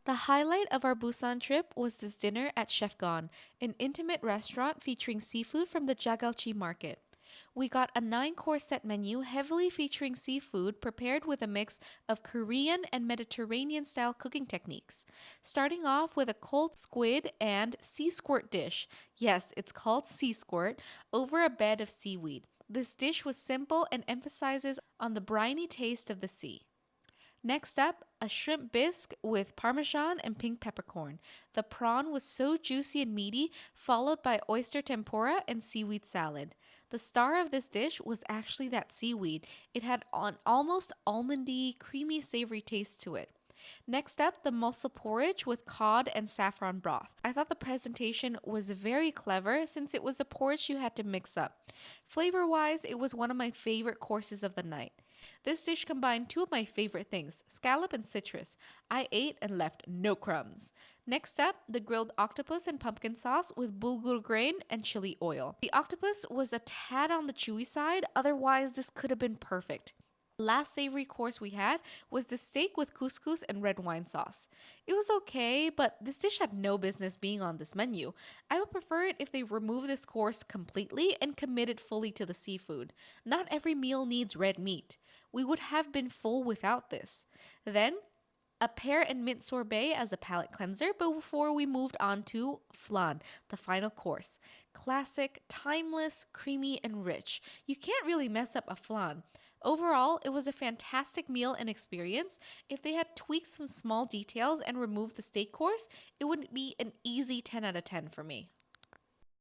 The highlight of our Busan trip was this dinner at Chef Gon, an intimate restaurant featuring seafood from the Jagalchi market. We got a 9 course set menu heavily featuring seafood prepared with a mix of Korean and Mediterranean style cooking techniques. Starting off with a cold squid and sea squirt dish. Yes, it's called sea squirt, over a bed of seaweed. This dish was simple and emphasizes on the briny taste of the sea. Next up, a shrimp bisque with parmesan and pink peppercorn. The prawn was so juicy and meaty, followed by oyster tempura and seaweed salad. The star of this dish was actually that seaweed. It had an almost almondy, creamy, savory taste to it. Next up, the mussel porridge with cod and saffron broth. I thought the presentation was very clever since it was a porridge you had to mix up. Flavor wise, it was one of my favorite courses of the night. This dish combined two of my favorite things, scallop and citrus. I ate and left no crumbs. Next up, the grilled octopus and pumpkin sauce with bulgur grain and chili oil. The octopus was a tad on the chewy side, otherwise, this could have been perfect. Last savory course we had was the steak with couscous and red wine sauce. It was okay, but this dish had no business being on this menu. I would prefer it if they remove this course completely and committed fully to the seafood. Not every meal needs red meat. We would have been full without this. Then, a pear and mint sorbet as a palate cleanser before we moved on to flan, the final course. Classic, timeless, creamy, and rich. You can't really mess up a flan. Overall, it was a fantastic meal and experience. If they had tweaked some small details and removed the steak course, it would be an easy 10 out of 10 for me.